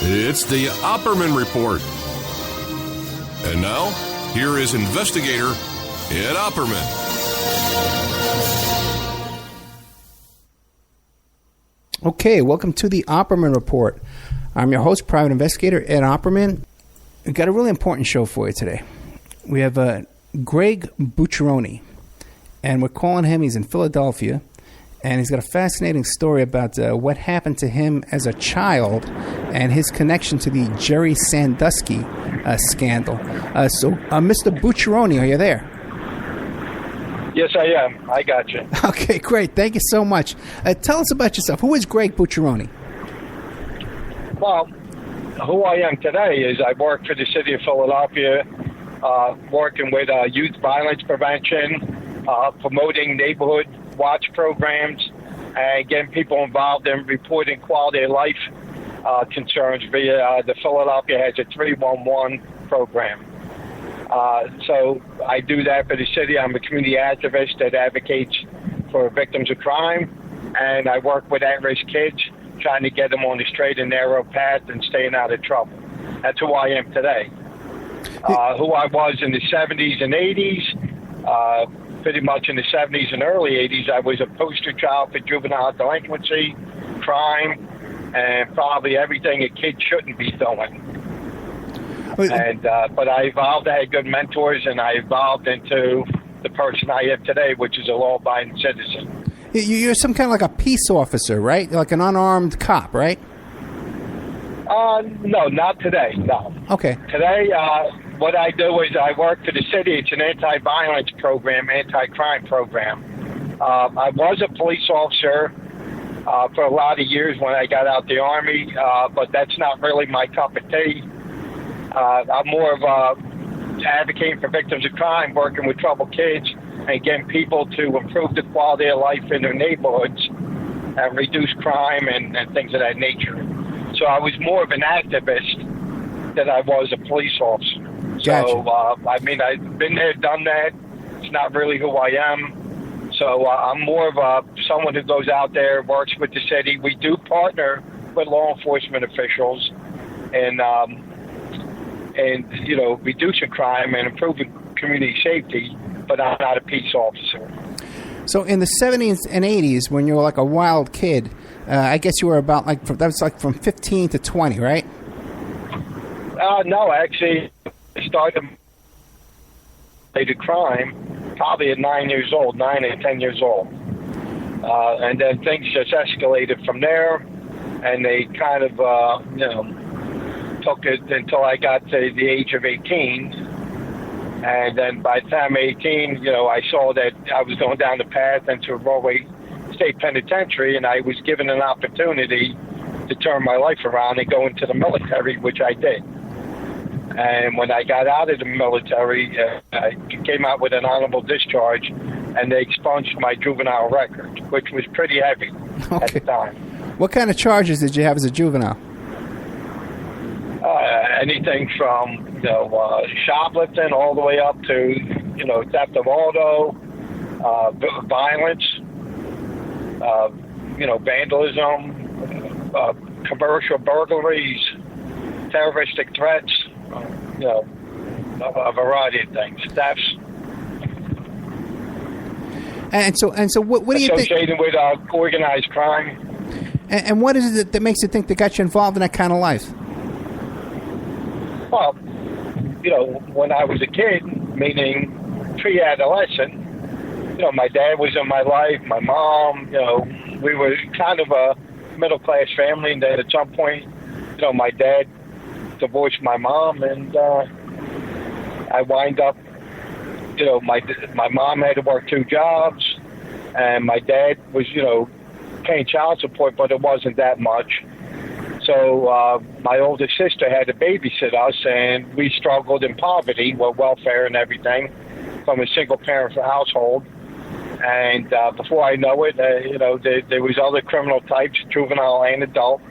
It's the Opperman Report. And now, here is investigator Ed Opperman. Okay, welcome to the Opperman Report. I'm your host, private investigator Ed Opperman. We've got a really important show for you today. We have Greg Bucceroni, and we're calling him. He's in Philadelphia, and he's got a fascinating story about what happened to him as a child and his connection to the Jerry Sandusky scandal. So, Mr. Bucceroni, are you there? Yes, I am. I got you. Okay, great. Thank you so much. Tell us about yourself. Who is Greg Bucceroni? Well, who I am today is I work for the city of Philadelphia, working with youth violence prevention, promoting neighborhood watch programs, and getting people involved in reporting quality of life concerns via the Philadelphia has a 311 program. So I do that for the city. I'm a community activist that advocates for victims of crime, and I work with at-risk kids, trying to get them on the straight and narrow path and staying out of trouble. That's who I am today. Who I was in the 70s and 80s, pretty much in the 70s and early 80s, I was a poster child for juvenile delinquency, crime, and probably everything a kid shouldn't be doing. And but I evolved. I had good mentors, and I evolved into the person I am today, which is a law-abiding citizen. You're some kind of like a peace officer, right? Like an unarmed cop, right? No, not today, no. Okay. Today, what I do is I work for the city. It's an anti-violence program, anti-crime program. I was a police officer for a lot of years when I got out the Army, but that's not really my cup of tea. I'm more of a advocating for victims of crime, working with troubled kids, and getting people to improve the quality of life in their neighborhoods and reduce crime and things of that nature. So I was more of an activist than I was a police officer. Gotcha. So, I've been there, done that. It's not really who I am. So I'm more of someone who goes out there, works with the city. We do partner with law enforcement officials and reducing crime and improving community safety, but I'm not a peace officer. So in the 70s and 80s, when you were like a wild kid, I guess you were about from 15 to 20, right? No, actually, I started crime probably at 9 and 10 years old. And then things just escalated from there, and they kind of, took it until I got to the age of 18. And then by the time 18, I saw that I was going down the path into a Broadway State Penitentiary, and I was given an opportunity to turn my life around and go into the military, which I did. And when I got out of the military, I came out with an honorable discharge, and they expunged my juvenile record, which was pretty heavy at the time. What kind of charges did you have as a juvenile? Anything from shoplifting all the way up to theft of auto, violence, vandalism, commercial burglaries, terroristic threats, a variety of things, thefts. And so what do you think? Associated with organized crime. And what is it that makes you think that got you involved in that kind of life? Well, when I was a kid, meaning pre-adolescent, my dad was in my life, my mom, we were kind of a middle-class family, and then at some point, my dad divorced my mom, and I wind up, my mom had to work 2 jobs, and my dad was, paying child support, but it wasn't that much. So my older sister had to babysit us, and we struggled in poverty with welfare and everything from a single-parent household. And before I know it, there was other criminal types, juvenile and adult,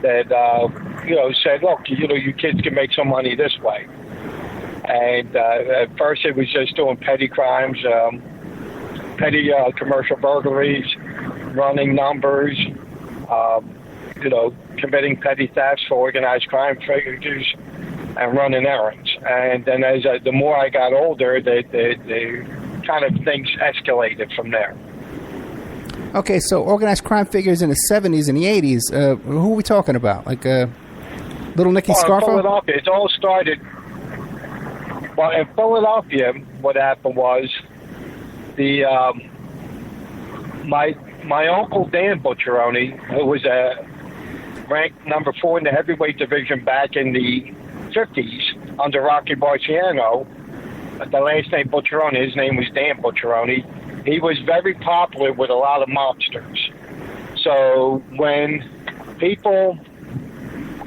that, said, look, you kids can make some money this way. And at first it was just doing petty crimes, petty commercial burglaries, running numbers, committing petty thefts for organized crime figures and running errands. And then the more I got older, the kind of things escalated from there. Okay, so organized crime figures in the 70s and the 80s, who are we talking about? Like Little Nicky Scarfo? Philadelphia, it all started... Well, in Philadelphia, what happened was my uncle Dan Bucceroni, who was ranked number 4 in the heavyweight division back in the 50s under Rocky Marciano, the last name Bucceroni, his name was Dan Bucceroni. He was very popular with a lot of mobsters. So when people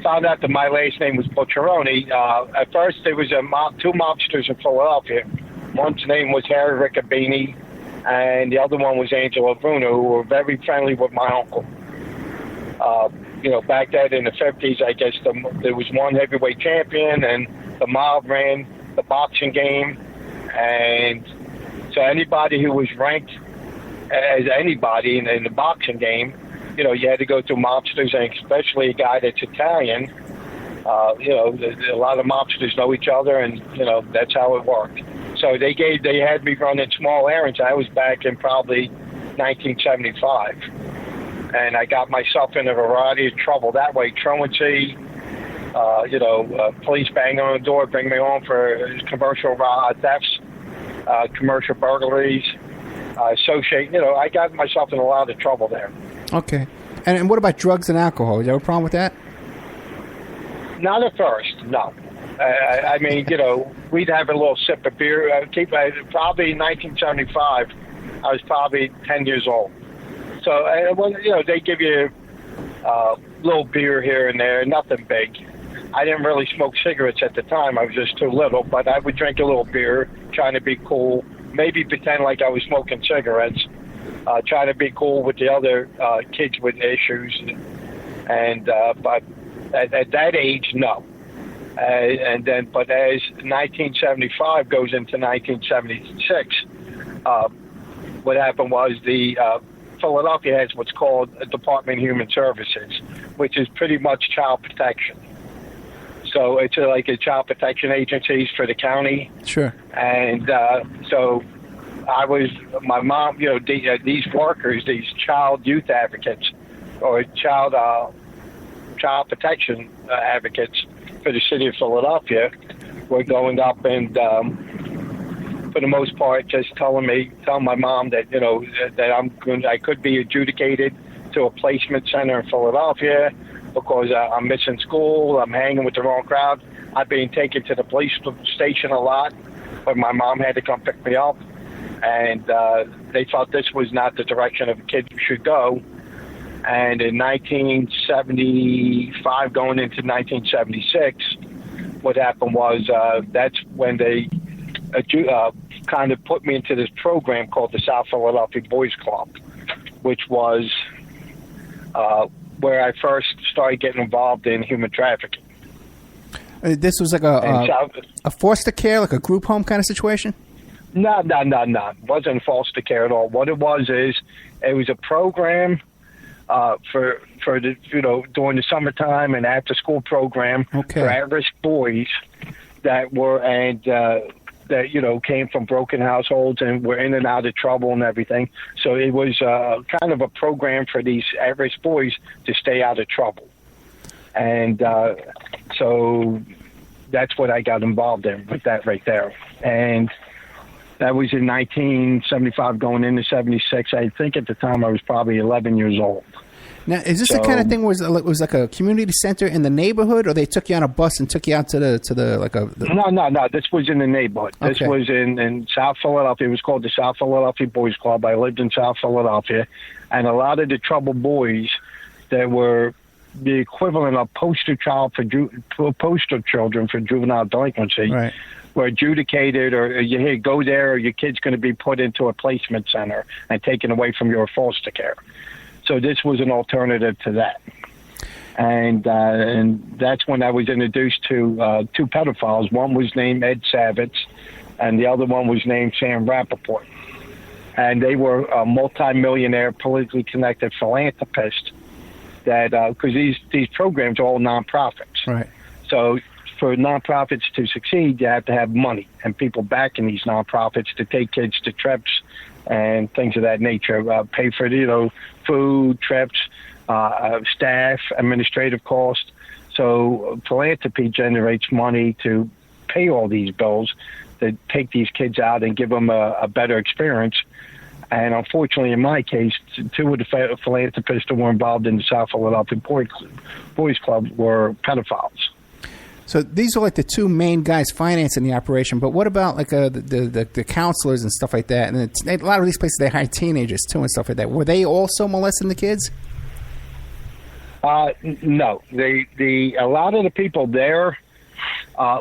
found out that my last name was Bucceroni, at first there was two mobsters in Philadelphia. One's name was Harry Riccabini, and the other one was Angelo Bruno, who were very friendly with my uncle. Back then in the 50s, I guess there was one heavyweight champion, and the mob ran the boxing game, and so anybody who was ranked as anybody in the boxing game, you had to go through mobsters, and especially a guy that's Italian. A lot of mobsters know each other, and that's how it worked. So they had me running small errands. I was back in probably 1975, and I got myself in a variety of trouble that way. Truancy, police bang on the door, bring me home for commercial thefts, commercial burglaries, I got myself in a lot of trouble there. Okay. And what about drugs and alcohol? Did you have a problem with that? Not at first, no. We'd have a little sip of beer. Probably in 1975, I was probably 10 years old. So, they give you a little beer here and there, nothing big. I didn't really smoke cigarettes at the time. I was just too little, but I would drink a little beer, trying to be cool, maybe pretend like I was smoking cigarettes, trying to be cool with the other kids with issues. But at that age, no. But as 1975 goes into 1976, what happened was the Philadelphia has what's called a Department of Human Services, which is pretty much child protection. So it's like a child protection agencies for the county. Sure. And so my mom, these workers, these child youth advocates or child protection advocates for the city of Philadelphia were going up and, for the most part, just telling my mom that, that I could be adjudicated to a placement center in Philadelphia because I'm missing school, I'm hanging with the wrong crowd. I've been taken to the police station a lot, but my mom had to come pick me up. And they thought this was not the direction of a kid should go. And in 1975, going into 1976, what happened was that's when they kind of put me into this program called the South Philadelphia Boys Club, which was where I first started getting involved in human trafficking. This was like a foster care, like a group home kind of situation? No. It wasn't foster care at all. What it was a program for the, during the summertime and after school program for at-risk boys that were that came from broken households and were in and out of trouble and everything. So it was kind of a program for these at-risk boys to stay out of trouble. And so that's what I got involved in with that right there. And that was in 1975 going into 76. I think at the time I was probably 11 years old. Now, is this the kind of thing where it was like a community center in the neighborhood, or they took you on a bus and took you out to the No. This was in the neighborhood. Okay. This was in South Philadelphia. It was called the South Philadelphia Boys Club. I lived in South Philadelphia, and a lot of the troubled boys that were the equivalent of poster children for juvenile delinquency were adjudicated, or you go there, or your kid's going to be put into a placement center and taken away from your foster care. So this was an alternative to that. And that's when I was introduced to two pedophiles. One was named Ed Savitz, and the other one was named Sam Rappaport. And they were multi-millionaire, politically connected philanthropists that because these programs are all nonprofits. Right. So for nonprofits to succeed, you have to have money and people backing these nonprofits to take kids to trips and things of that nature. Pay for food, trips, staff, administrative costs. So philanthropy generates money to pay all these bills, to take these kids out and give them a better experience. And unfortunately, in my case, two of the philanthropists that were involved in the South Philadelphia Boys Club were pedophiles. So these are like the two main guys financing the operation. But what about like the counselors and stuff like that? And a lot of these places, they hire teenagers too and stuff like that. Were they also molesting the kids? No. A lot of the people there,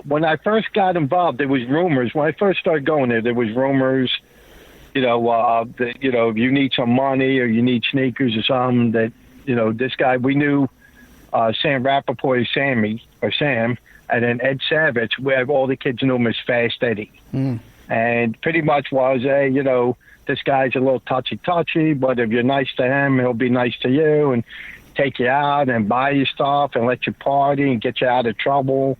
when I first got involved, there was rumors. When I first started going there was rumors, that, if you need some money or you need sneakers or something, that, this guy, we knew Sam Rappaport or Sam, and then Ed Savage, where all the kids knew him as Fast Eddie. Mm. And pretty much was, this guy's a little touchy-touchy, but if you're nice to him, he'll be nice to you and take you out and buy you stuff and let you party and get you out of trouble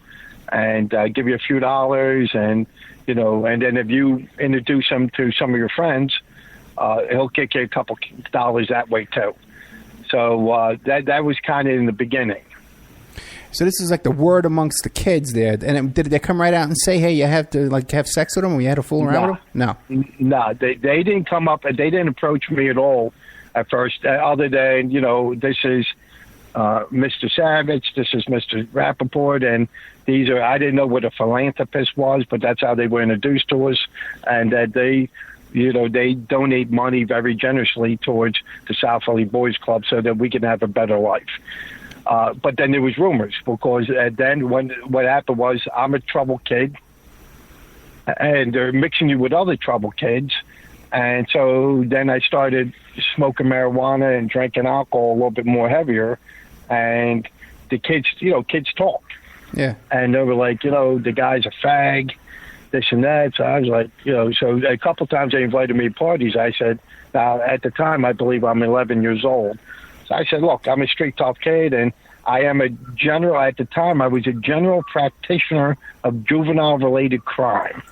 and give you a few dollars. And, and then if you introduce him to some of your friends, he'll kick you a couple dollars that way too. So that was kind of in the beginning. So this is like the word amongst the kids there. And did they come right out and say, hey, you have to have sex with them or you had to fool around with them? No, they didn't come up and they didn't approach me at all at first, other than, this is Mr. Savage, this is Mr. Rappaport, and these are, I didn't know what a philanthropist was, but that's how they were introduced to us, and that they donate money very generously towards the South Philly Boys Club so that we can have a better life. But then there was rumors, because then what happened was I'm a troubled kid, and they're mixing you with other troubled kids. And so then I started smoking marijuana and drinking alcohol a little bit more heavier. And the kids, kids talk. Yeah. And they were like, the guy's a fag, this and that. So I was like, so a couple times they invited me to parties. I said, now at the time, I believe I'm 11 years old. So I said, look, I'm a street tough kid, and I am at the time, I was a general practitioner of juvenile-related crime.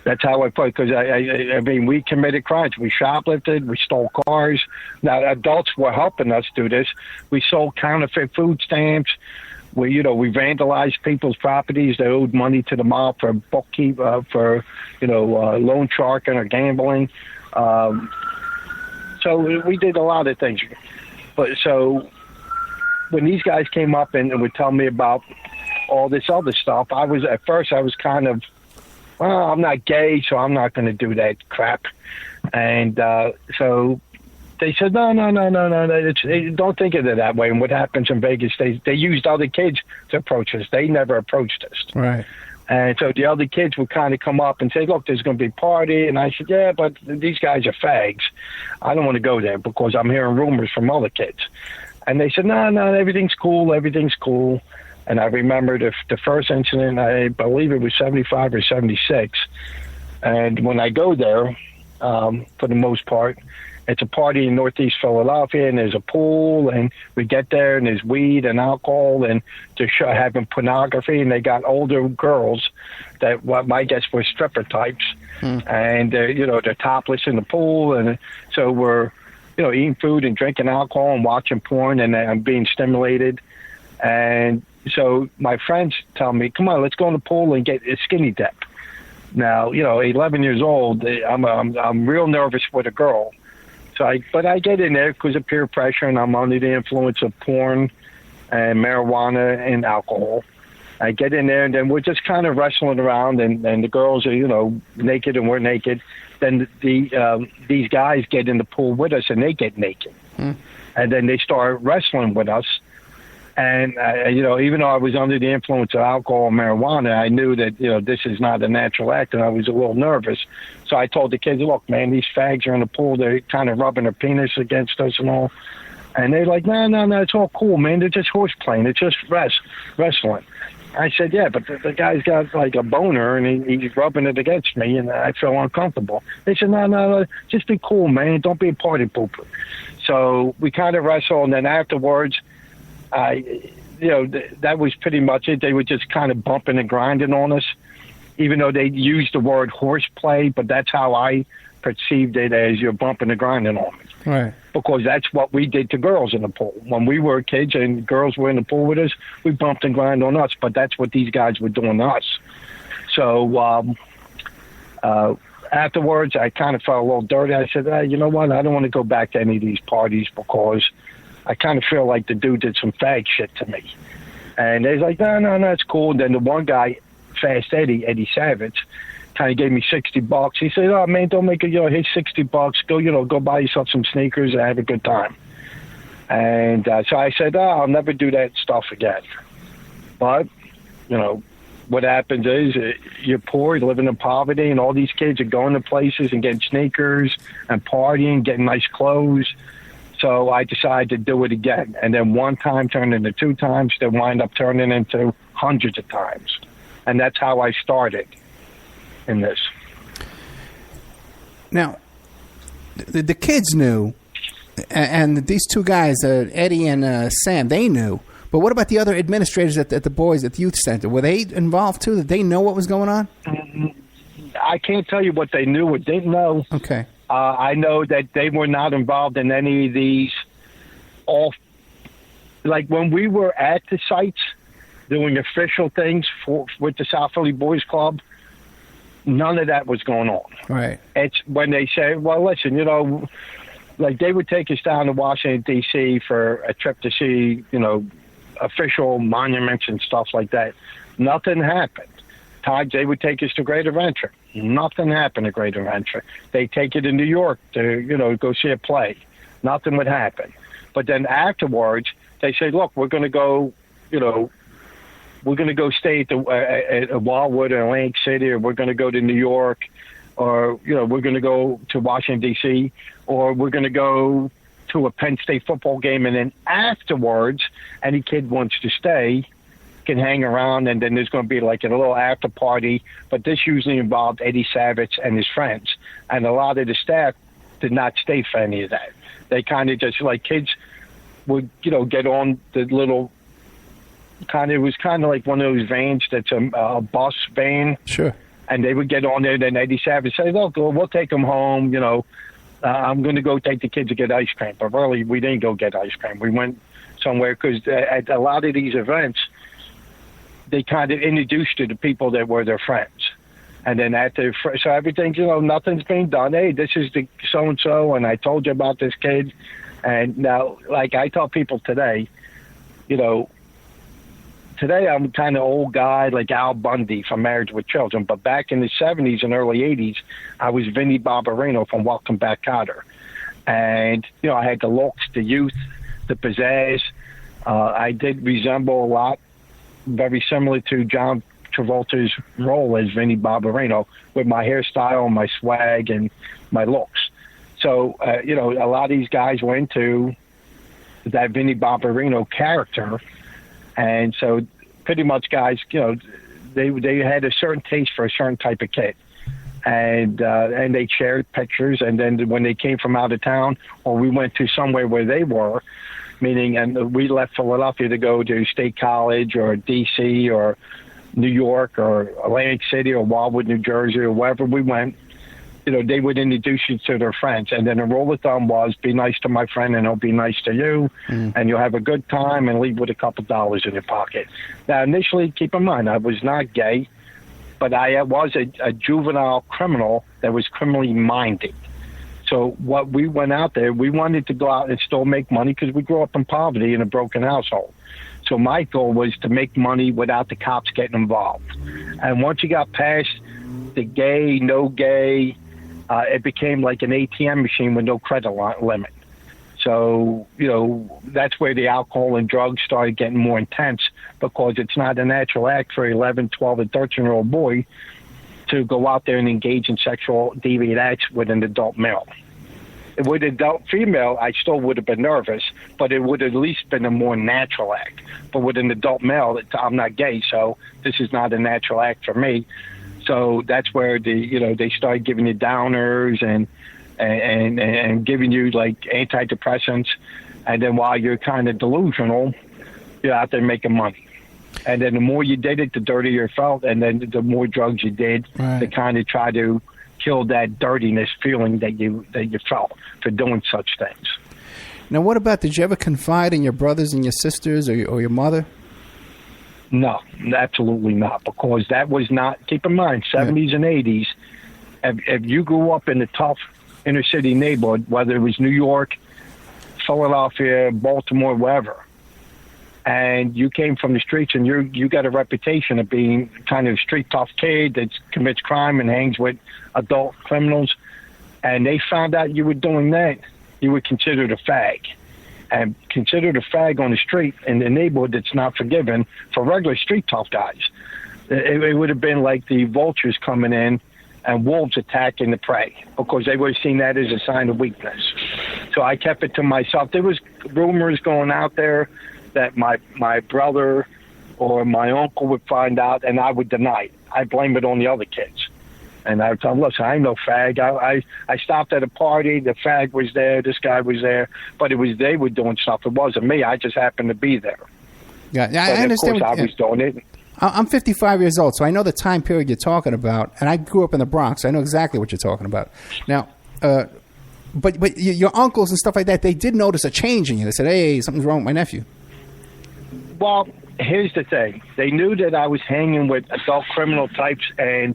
That's how I put it, because I mean, we committed crimes. We shoplifted, we stole cars. Now, adults were helping us do this. We sold counterfeit food stamps. We vandalized people's properties. They owed money to the mob for loan sharking or gambling. So we did a lot of things. But so when these guys came up and would tell me about all this other stuff, at first I was kind of, well, I'm not gay, so I'm not going to do that crap. And so they said, no, don't think of it that way. And what happens in Vegas, they used other kids to approach us. They never approached us. Right. And so the other kids would kind of come up and say, look, there's going to be a party. And I said, yeah, but these guys are fags. I don't want to go there because I'm hearing rumors from other kids. And they said, no, everything's cool. And I remember the first incident, I believe it was 75 or 76. And when I go there, for the most part, it's a party in Northeast Philadelphia, and there's a pool, and we get there, and there's weed and alcohol, and they're having pornography, and they got older girls that what my guess were stripper types, and they're topless in the pool, and so we're eating food and drinking alcohol and watching porn, and I'm being stimulated, and so my friends tell me, come on, let's go in the pool and get a skinny dip. Now, 11 years old, I'm real nervous with a girl. So I get in there because of peer pressure, and I'm under the influence of porn and marijuana and alcohol. I get in there, and then we're just kind of wrestling around, and the girls are, naked, and we're naked. Then these guys get in the pool with us, and they get naked. And then they start wrestling with us. And, even though I was under the influence of alcohol and marijuana, I knew that, this is not a natural act, and I was a little nervous. So I told the kids, look, man, these fags are in the pool. They're kind of rubbing their penis against us and all. And they're like, no, it's all cool, man. They're just horse playing. It's just wrestling. I said, yeah, but the guy's got like a boner and he's rubbing it against me and I feel uncomfortable. They said, no, just be cool, man. Don't be a party pooper. So we kind of wrestled, and then afterwards, that was pretty much it. They were just kind of bumping and grinding on us, even though they used the word horseplay, but that's how I perceived it, as you're bumping and grinding on me. Right. Because that's what we did to girls in the pool. When we were kids and girls were in the pool with us, we bumped and grinded on us, but that's what these guys were doing to us. So afterwards, I kind of felt a little dirty. I said, you know what, I don't want to go back to any of these parties because I kind of feel like the dude did some fag shit to me. And they're like, no, it's cool. And then the one guy, Fast Eddie Savage, kind of gave me $60. He said, oh, man, don't make it, here's $60. Go buy yourself some sneakers and have a good time. And so I said, I'll never do that stuff again. But, what happens is you're poor, you're living in poverty, and all these kids are going to places and getting sneakers and partying, getting nice clothes. So I decided to do it again. And then one time turned into 2 times, then wind up turning into hundreds of times. And that's how I started in this. Now, the kids knew, and these 2 guys, Eddie and Sam, they knew. But what about the other administrators at the boys at the youth center? Were they involved too? Did they know what was going on? I can't tell you what they knew or didn't know. Okay. I know that they were not involved in any of these. Like when we were at the sites doing official things with the South Philly Boys Club, none of that was going on. Right. It's when they say, well, listen, like they would take us down to Washington, D.C. for a trip to see, official monuments and stuff like that. Nothing happened. Times they would take us to Great Adventure. Nothing happened at Great Adventure. They take you to New York to, go see a play. Nothing would happen. But then afterwards, they say, look, we're going to go, we're going to go stay at Wildwood or Atlantic City, or we're going to go to New York, or, we're going to go to Washington, D.C., or we're going to go to a Penn State football game. And then afterwards, any kid wants to stay can hang around, and then there's going to be like a little after party. But this usually involved Eddie Savage and his friends. And a lot of the staff did not stay for any of that. They kind of just, like, kids would, get on the little it was kind of like one of those vans that's a bus van. Sure. And they would get on there, then Eddie Savage said, look, we'll take them home, I'm going to go take the kids to get ice cream. But really, we didn't go get ice cream. We went somewhere because at a lot of these events, they kind of introduced to the people that were their friends. And then so everything, nothing's being done. Hey, this is the so-and-so, and I told you about this kid. And now, like I tell people today, today I'm kind of old guy like Al Bundy from Marriage with Children. But back in the 70s and early 80s, I was Vinnie Barbarino from Welcome Back, Kotter. And, I had the looks, the youth, the pizzazz. I did resemble a lot, very similar to John Travolta's role as Vinnie Barbarino, with my hairstyle, my swag, and my looks. So, a lot of these guys were into that Vinnie Barbarino character. And so pretty much guys, they had a certain taste for a certain type of kid. And they shared pictures. And then when they came from out of town, or we went to somewhere where they were, and we left Philadelphia to go to State College or D.C. or New York or Atlantic City or Wildwood, New Jersey, or wherever we went, they would introduce you to their friends. And then the rule of thumb was, be nice to my friend and he'll be nice to you, and you'll have a good time and leave with a couple dollars in your pocket. Now, initially, keep in mind, I was not gay, but I was a juvenile criminal that was criminally minded. So what we went out there, we wanted to go out and still make money because we grew up in poverty in a broken household. So my goal was to make money without the cops getting involved. And once you got past the gay, no gay, it became like an ATM machine with no credit limit. So, that's where the alcohol and drugs started getting more intense, because it's not a natural act for 11, 12, and 13-year-old boy to go out there and engage in sexual deviant acts with an adult male. With an adult female, I still would have been nervous, but it would have at least been a more natural act. But with an adult male, I'm not gay, so this is not a natural act for me. So that's where they start giving you downers and giving you like antidepressants, and then while you're kind of delusional, you're out there making money. And then the more you did it, the dirtier it felt, and then the more drugs you did to kind of try to kill that dirtiness feeling that you felt for doing such things. Now, what about, did you ever confide in your brothers and your sisters or your mother? No, absolutely not, because that was not, keep in mind, 70s and 80s, if you grew up in a tough inner city neighborhood, whether it was New York, Philadelphia, Baltimore, wherever, and you came from the streets and you got a reputation of being kind of a street tough kid that commits crime and hangs with adult criminals, and they found out you were doing that, you were considered a fag. And considered a fag on the street in the neighborhood that's not forgiven for regular street tough guys. It would have been like the vultures coming in and wolves attacking the prey, because they would have seen that as a sign of weakness. So I kept it to myself. There was rumors going out there that my brother or my uncle would find out, and I would deny it. I blame it on the other kids. And I would tell them, listen, I ain't no fag. I stopped at a party. The fag was there. This guy was there. But they were doing stuff. It wasn't me. I just happened to be there. Yeah, I understand. Of course, I was doing it. I'm 55 years old, so I know the time period you're talking about. And I grew up in the Bronx. So I know exactly what you're talking about. Now, but your uncles and stuff like that, they did notice a change in you. They said, hey, something's wrong with my nephew. Well, here's the thing. They knew that I was hanging with adult criminal types and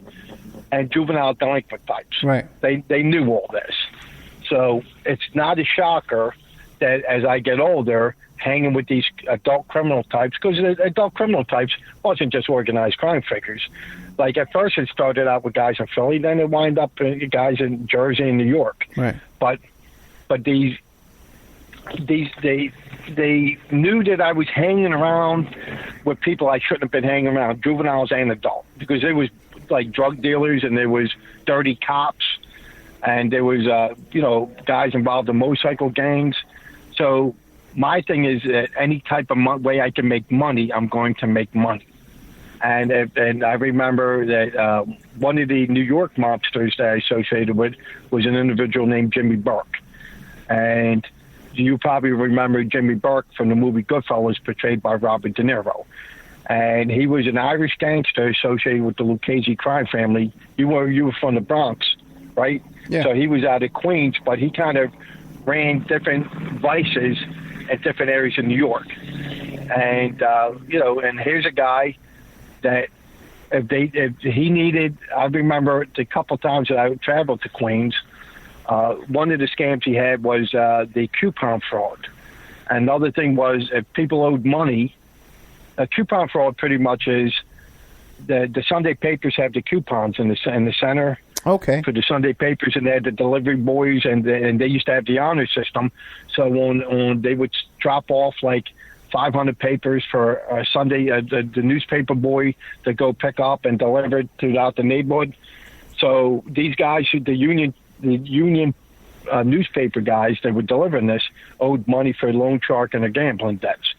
juvenile delinquent types. Right. They knew all this. So it's not a shocker that as I get older, hanging with these adult criminal types, because the adult criminal types wasn't just organized crime figures. Like at first it started out with guys in Philly, then it wound up guys in Jersey and New York. Right. But they knew that I was hanging around with people I shouldn't have been hanging around, juveniles and adult, because there was like drug dealers and there was dirty cops and there was guys involved in motorcycle gangs. So my thing is that any type of way I can make money, I'm going to make money. And I remember that one of the New York mobsters that I associated with was an individual named Jimmy Burke. And you probably remember Jimmy Burke from the movie Goodfellas, portrayed by Robert De Niro. And he was an Irish gangster associated with the Lucchese crime family. You were from the Bronx, right? Yeah. So he was out of Queens, but he kind of ran different vices at different areas in New York. And and here's a guy that if he needed, I remember the couple times that I traveled to Queens, one of the scams he had was the coupon fraud. Another thing was if people owed money, coupon fraud pretty much is the Sunday papers have the coupons in the center. Okay. For the Sunday papers, and they had the delivery boys, and they used to have the honor system. So on they would drop off like 500 papers for Sunday, the newspaper boy to go pick up and deliver it throughout the neighborhood. So these guys, the union newspaper guys that were delivering this, owed money for loan shark and their gambling debts.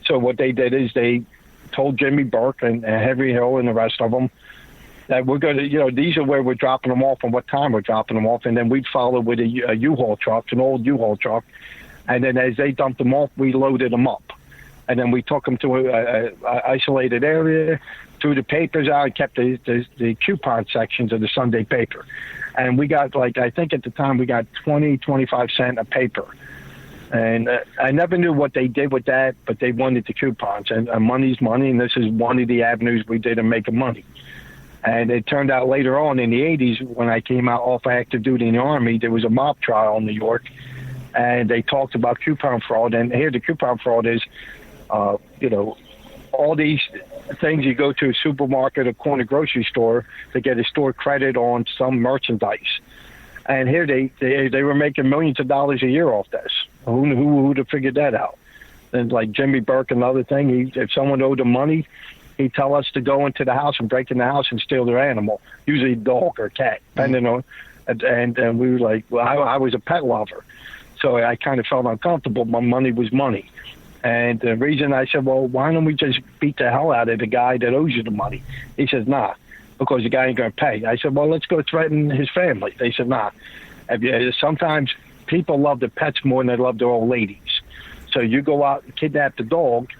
So what they did is they told Jimmy Burke and Henry Hill and the rest of them that we're going to, these are where we're dropping them off and what time we're dropping them off. And then we'd follow with a U-Haul truck, an old U-Haul truck. And then as they dumped them off, we loaded them up. And then we took them to a isolated area, threw the papers out, and kept the coupon sections of the Sunday paper. And we got, I think at the time we got 20, 25 cents a paper. And I never knew what they did with that, but they wanted the coupons. And money's money, and this is one of the avenues we did in making money. And it turned out later on in the 80s, when I came out off active duty in the Army, there was a mob trial in New York, and they talked about coupon fraud. And here the coupon fraud is, all these things you go to a supermarket or corner grocery store to get a store credit on some merchandise. And here they were making millions of dollars a year off this. Who would have figured that out? And like Jimmy Burke, another thing, if someone owed him money, he'd tell us to go into the house and break in the house and steal their animal, usually a dog or cat, depending on And we were like, well, I was a pet lover. So I kind of felt uncomfortable. My money was money. And the reason I said, well, why don't we just beat the hell out of the guy that owes you the money? He says, nah, because the guy ain't going to pay. I said, well, let's go threaten his family. They said, nah. Sometimes people love their pets more than they love their old ladies. So you go out and kidnap the dog,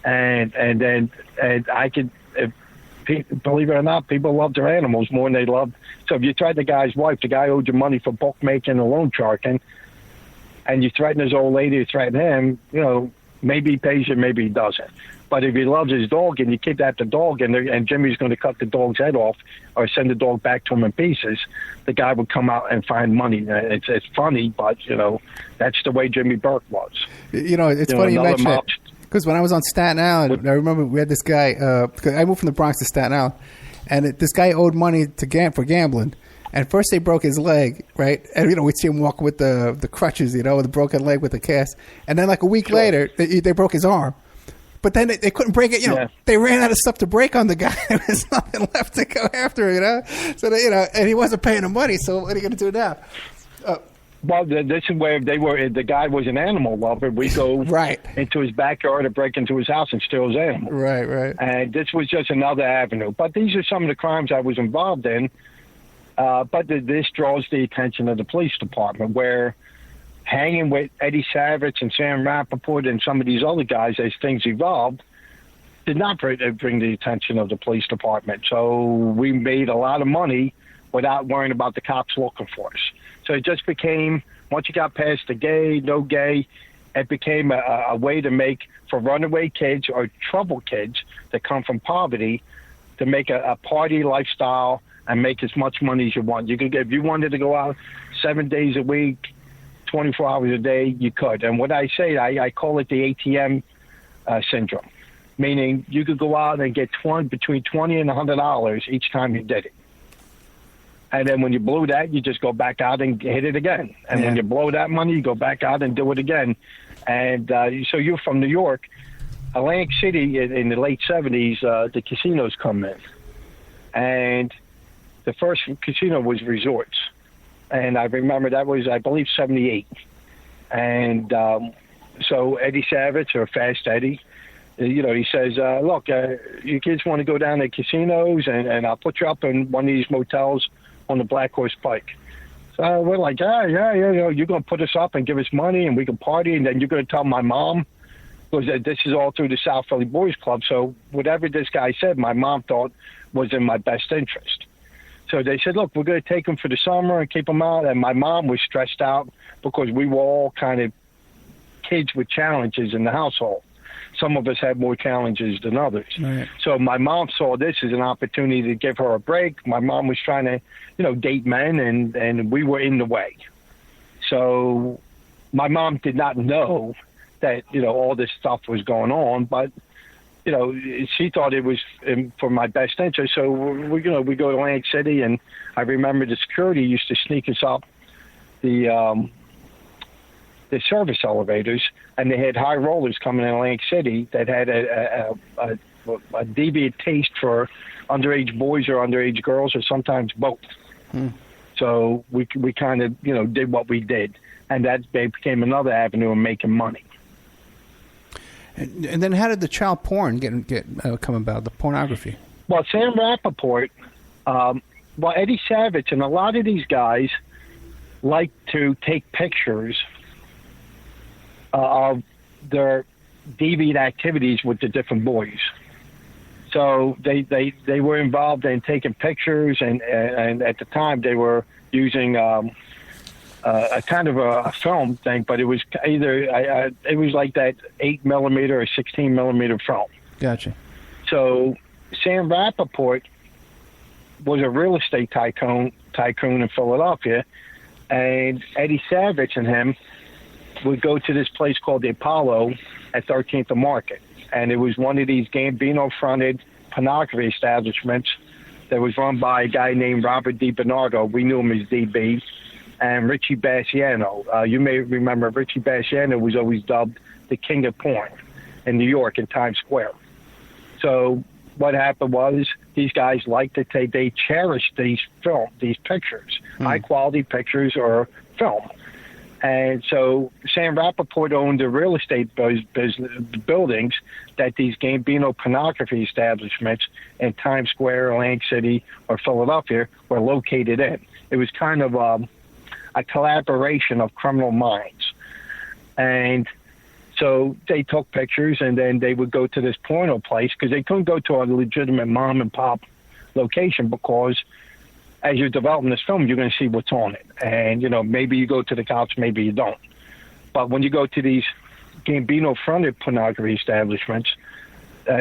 and I could, believe it or not, people love their animals more than they love. So if you threaten the guy's wife, the guy owed you money for bookmaking and loan sharking, and you threaten his old lady, you threaten him, maybe he pays you, maybe he doesn't. But if he loves his dog and you kidnap the dog and Jimmy's going to cut the dog's head off or send the dog back to him in pieces, the guy would come out and find money. It's funny, but, that's the way Jimmy Burke was. It's funny you mention it. Because when I was on Staten Island, I remember we had this guy, I moved from the Bronx to Staten Island, and this guy owed money for gambling. And first they broke his leg, right? And, we'd see him walk with the crutches, with a broken leg with a cast. And then like a week later, they broke his arm. But then they couldn't break it. They ran out of stuff to break on the guy. There was nothing left to go after, So, and he wasn't paying the money. So what are you going to do now? Well, this is where the guy was an animal lover. We go into his backyard or break into his house and steal his animal. Right. And this was just another avenue. But these are some of the crimes I was involved in. But this draws the attention of the police department, where hanging with Eddie Savage and Sam Rappaport and some of these other guys as things evolved did not bring the attention of the police department. So we made a lot of money without worrying about the cops looking for us. So it just became, once you got past the gay, no gay, it became a way to make, for runaway kids or troubled kids that come from poverty, to make a party lifestyle and make as much money as you want. You could, if you wanted to go out 7 days a week, 24 hours a day, you could. And what I say, I call it the ATM syndrome, meaning you could go out and get between $20 and $100 each time you did it. And then when you blew that, you just go back out and hit it again. And when you blow that money, you go back out and do it again. And so you're from New York. Atlantic City in the late 70s, the casinos come in. And the first casino was Resorts. And I remember that was, I believe, 78. And so Eddie Savage, or Fast Eddie, he says, look, you kids want to go down to casinos, and I'll put you up in one of these motels on the Black Horse Pike. So we're like, yeah, you're going to put us up and give us money and we can party, and then you're going to tell my mom, because this is all through the South Philly Boys Club. So whatever this guy said, my mom thought was in my best interest. So they said, look, we're going to take him for the summer and keep him out. And my mom was stressed out because we were all kind of kids with challenges in the household. Some of us had more challenges than others. Right. So my mom saw this as an opportunity to give her a break. My mom was trying to, date men, and we were in the way. So my mom did not know that, all this stuff was going on, but, she thought it was for my best interest. So we go to Atlantic City, and I remember the security used to sneak us up the service elevators, and they had high rollers coming in Atlantic City that had a deviant taste for underage boys or underage girls, or sometimes both. So we kind of did what we did, and that became another avenue of making money. And then how did the child porn get come about, the pornography? Well, Sam Rappaport, Eddie Savage, and a lot of these guys like to take pictures of their deviant activities with the different boys. So they were involved in taking pictures, and at the time they were using a kind of a film thing, but it was either it was like that 8mm or 16mm film. Gotcha. So Sam Rappaport was a real estate tycoon in Philadelphia, and Eddie Savage and him would go to this place called the Apollo at 13th and Market, and it was one of these Gambino-fronted pornography establishments that was run by a guy named Robert DiBernardo. We knew him as DB. And Richie Bassiano. You may remember Richie Bassiano was always dubbed the king of porn in New York in Times Square. So what happened was these guys liked to take, they cherished these pictures, high-quality pictures or film. And so Sam Rappaport owned the real estate buildings that these Gambino pornography establishments in Times Square, Atlantic City, or Philadelphia were located in. It was kind of a collaboration of criminal minds. And so they took pictures, and then they would go to this porno place because they couldn't go to a legitimate mom-and-pop location because as you're developing this film, you're going to see what's on it. And, maybe you go to the cops, maybe you don't. But when you go to these Gambino-fronted pornography establishments,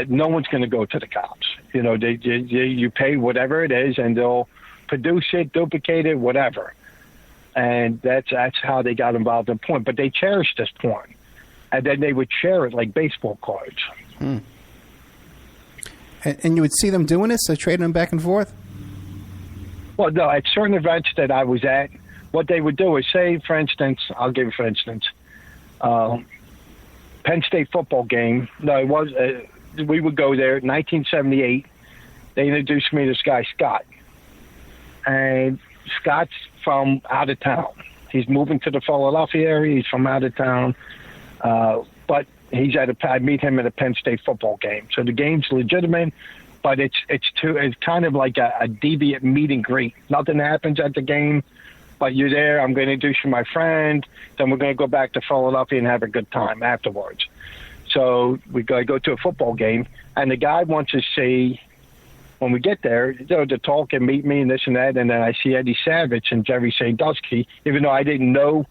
no one's going to go to the cops. You pay whatever it is, and they'll produce it, duplicate it, whatever. And that's how they got involved in porn. But they cherished this porn. And then they would share it like baseball cards. And you would see them doing this, so trading them back and forth? Well, no, at certain events that I was at, what they would do is say, for instance, I'll give you for instance, Penn State football game. No, it was, we would go there, 1978. They introduced me to this guy, Scott. And Scott's from out of town. He's moving to the Philadelphia area. He's from out of town. But he's I meet him at a Penn State football game. So the game's legitimate, but it's kind of like a deviant meet and greet. Nothing happens at the game, but you're there. I'm going to introduce you to my friend. Then we're going to go back to Philadelphia and have a good time afterwards. So we go to a football game, and the guy wants to see, when we get there, to talk and meet me and this and that, and then I see Eddie Savage and Jerry Sandusky, even though I didn't know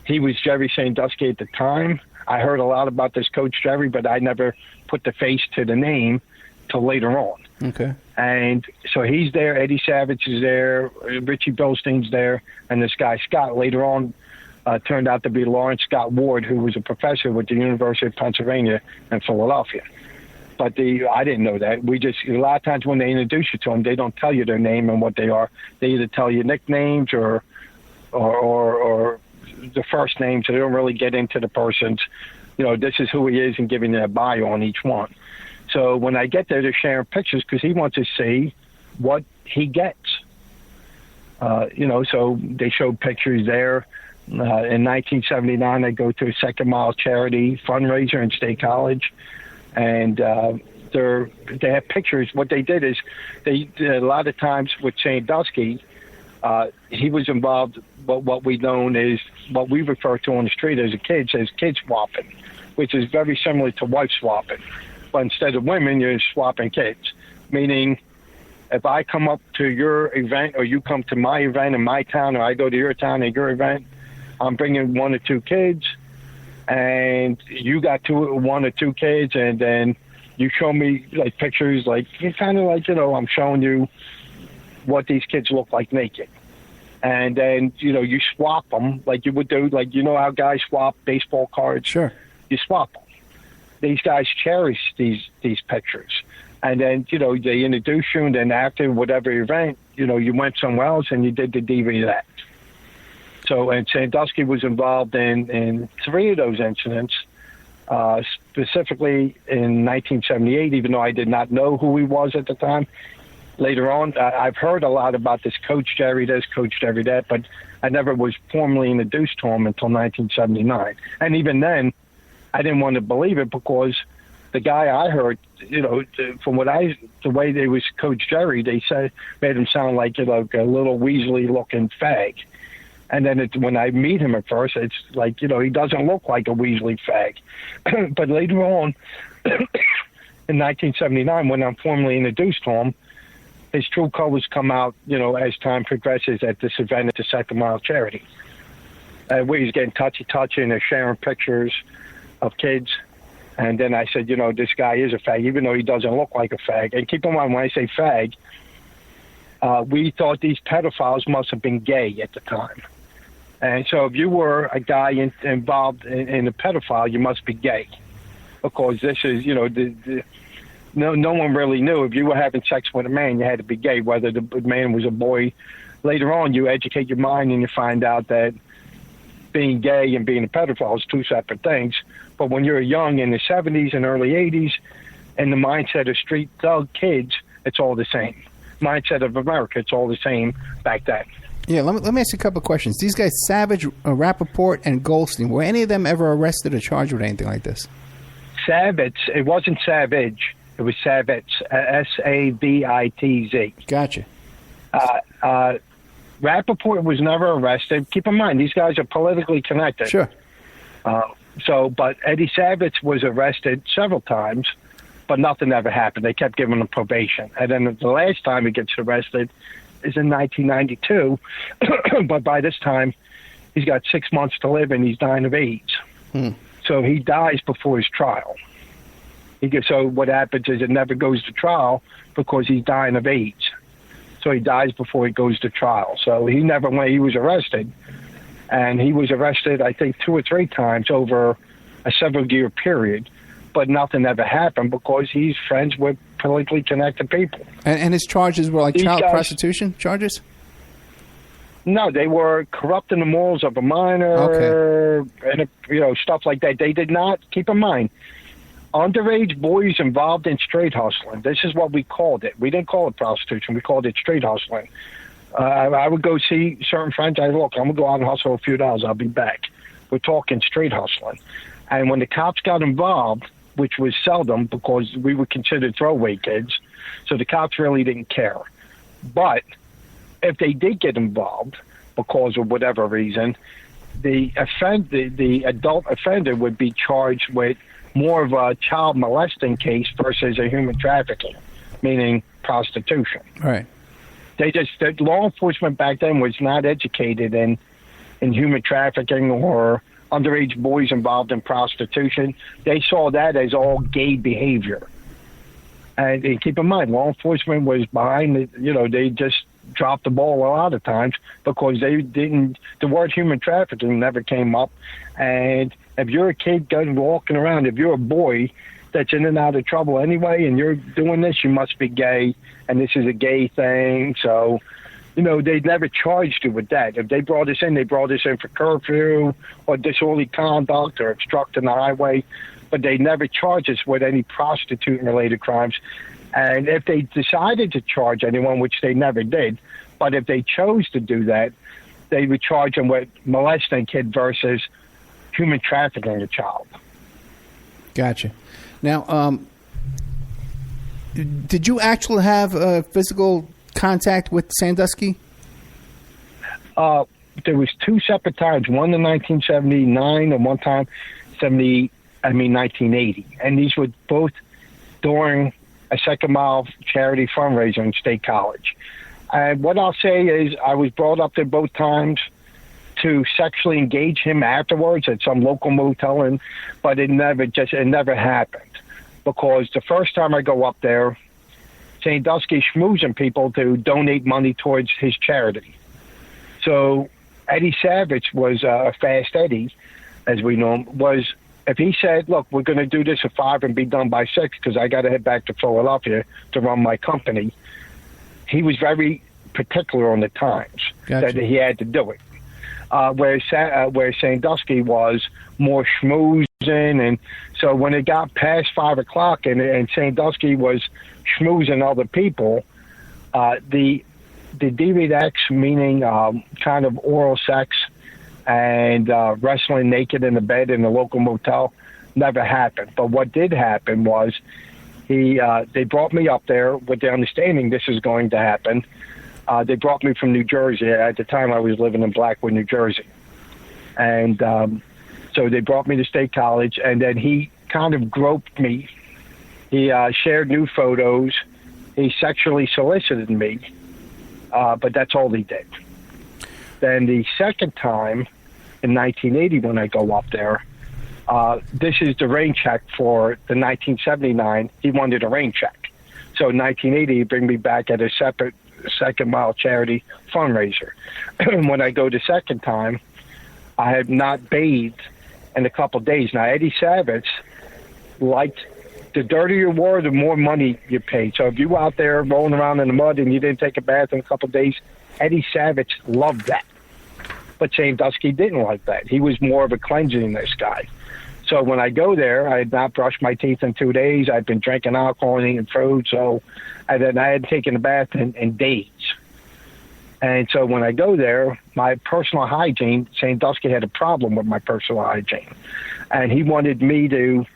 he was Jerry Sandusky at the time. I heard a lot about this Coach Jerry, but I never put the face to the name till later on. Okay. And so he's there, Eddie Savage is there, Richie Bilstein's there, and this guy Scott later on turned out to be Lawrence Scott Ward, who was a professor with the University of Pennsylvania in Philadelphia. But I didn't know that. A lot of times when they introduce you to them, they don't tell you their name and what they are. They either tell you nicknames or the first name, so they don't really get into the person's, this is who he is and giving you a bio on each one. So when I get there, they're sharing pictures because he wants to see what he gets. So they showed pictures there. In 1979, I go to a Second Mile charity fundraiser in State College, and they have pictures. What they did is a lot of times with Sandusky, he was involved what we refer to on the street as kid swapping, which is very similar to wife swapping. But instead of women, you're swapping kids, meaning if I come up to your event or you come to my event in my town or I go to your town at your event, I'm bringing one or two kids and you got one or two kids, and then you show me like pictures, like kind of like, I'm showing you what these kids look like naked. And then, you swap them like you would do, like, how guys swap baseball cards? Sure. You swap them. These guys cherish these pictures. And then, they introduce you, and then after whatever event, you went somewhere else and you did the DVD of that. So, and Sandusky was involved in 3 of those incidents, specifically in 1978, even though I did not know who he was at the time. Later on, I've heard a lot about this Coach Jerry this, Coach Jerry that, but I never was formally introduced to him until 1979. And even then, I didn't want to believe it because the guy I heard, from the way they was Coach Jerry, they said made him sound like a little Weasley-looking fag. And then when I meet him at first, it's like, he doesn't look like a Weasley fag. But later on, in 1979, when I'm formally introduced to him, his true colors come out, as time progresses at this event at the Second Mile charity. Where he's getting touchy-touchy and they're sharing pictures of kids. And then I said, this guy is a fag, even though he doesn't look like a fag. And keep in mind, when I say fag, we thought these pedophiles must have been gay at the time. And so if you were a guy involved in a pedophile, you must be gay. Because this is, no one really knew. If you were having sex with a man, you had to be gay, whether the man was a boy. Later on, you educate your mind and you find out that being gay and being a pedophile is 2 separate things. But when you're young in the 70s and early 80s, in the mindset of street thug kids, it's all the same. Mindset of America, it's all the same back then. Yeah, let me ask you a couple of questions. These guys, Savage, Rappaport, and Goldstein, were any of them ever arrested or charged with anything like this? Savitz, it wasn't Savage. It was Savitz, Savitz. Gotcha. Rappaport was never arrested. Keep in mind, these guys are politically connected. Sure. But Eddie Savitz was arrested several times, but nothing ever happened. They kept giving him probation. And then the last time he gets arrested is in 1992, but by this time, he's got 6 months to live and he's dying of AIDS. So he dies before his trial. So what happens is it never goes to trial because he's dying of AIDS. So he dies before he goes to trial. So he never went. He was arrested, and he was arrested, I think, 2 or 3 times over a several-year period, but nothing ever happened because he's friends with politically connected people. And his charges were like child prostitution charges? No, they were corrupting the morals of a minor, and stuff like that. They did not, keep in mind, underage boys involved in street hustling. This is what we called it. We didn't call it prostitution. We called it street hustling. I would go see certain friends. Look, I'm going to go out and hustle a few dollars. I'll be back. We're talking street hustling. And when the cops got involved, which was seldom because we were considered throwaway kids, so the cops really didn't care. But if they did get involved because of whatever reason, the adult offender would be charged with more of a child molesting case versus a human trafficking, meaning prostitution. Right. The law enforcement back then was not educated in human trafficking or underage boys involved in prostitution. They saw that as all gay behavior. And keep in mind, law enforcement was behind it. They just dropped the ball a lot of times because the word human trafficking never came up. And if you're a kid walking around, if you're a boy that's in and out of trouble anyway, and you're doing this, you must be gay, and this is a gay thing. So, they never charged you with that. If they brought us in, they brought us in for curfew or disorderly conduct or obstructing the highway, but they never charged us with any prostitute-related crimes. And if they decided to charge anyone, which they never did, but if they chose to do that, they would charge them with molesting a kid versus human trafficking a child. Gotcha. Now, did you actually have physical contact with Sandusky? There was 2 separate times, one in 1979 and one time 1980. And these were both during a Second Mile charity fundraiser in State College. And what I'll say is I was brought up there both times to sexually engage him afterwards at some local motel, but it never happened. Because the first time I go up there, Sandusky schmoozing people to donate money towards his charity. So Eddie Savage was a Fast Eddie, as we know him, if he said, look, we're going to do this at 5 and be done by 6 because I got to head back to Philadelphia to run my company, he was very particular on the times that he had to do it. Where Sandusky was more schmoozing, and so when it got past 5 o'clock and Sandusky was schmoozing other people, the DVX, meaning kind of oral sex and wrestling naked in the bed in the local motel, never happened. But what did happen was they brought me up there with the understanding this is going to happen. They brought me from New Jersey. At the time, I was living in Blackwood, New Jersey. And so they brought me to State College, and then he kind of groped me. He shared new photos. He sexually solicited me, but that's all he did. Then the second time, in 1980, when I go up there, this is the rain check for the 1979. He wanted a rain check. So in 1980, he bring me back at a separate Second Mile charity fundraiser. When I go the second time, I had not bathed in a couple of days. Now, Eddie Savitz liked the dirtier you were, the more money you paid. So if you were out there rolling around in the mud and you didn't take a bath in a couple of days, Eddie Savitz loved that. But Sandusky didn't like that. He was more of a cleanliness guy. So when I go there, I had not brushed my teeth in 2 days. I'd been drinking alcohol and eating food. So I hadn't taken a bath in days. And so when I go there, my personal hygiene, Sandusky had a problem with my personal hygiene. And he wanted me to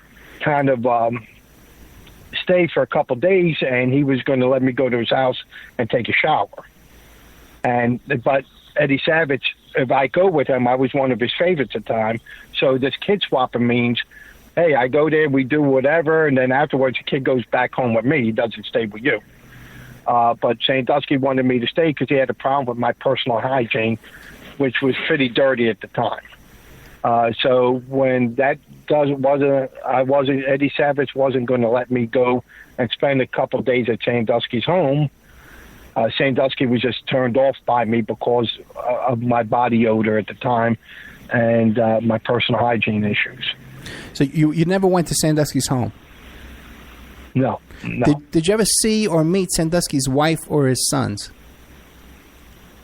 kind of stay for a couple of days, and he was going to let me go to his house and take a shower. But Eddie Savage, if I go with him, I was one of his favorites at the time. So this kid swapping means, hey, I go there, we do whatever, and then afterwards the kid goes back home with me. He doesn't stay with you. But Sandusky wanted me to stay because he had a problem with my personal hygiene, which was pretty dirty at the time. So when that Eddie Savage wasn't going to let me go and spend a couple of days at Sandusky's home. Sandusky was just turned off by me because of my body odor at the time and my personal hygiene issues. So you never went to Sandusky's home? No. Did you ever see or meet Sandusky's wife or his sons?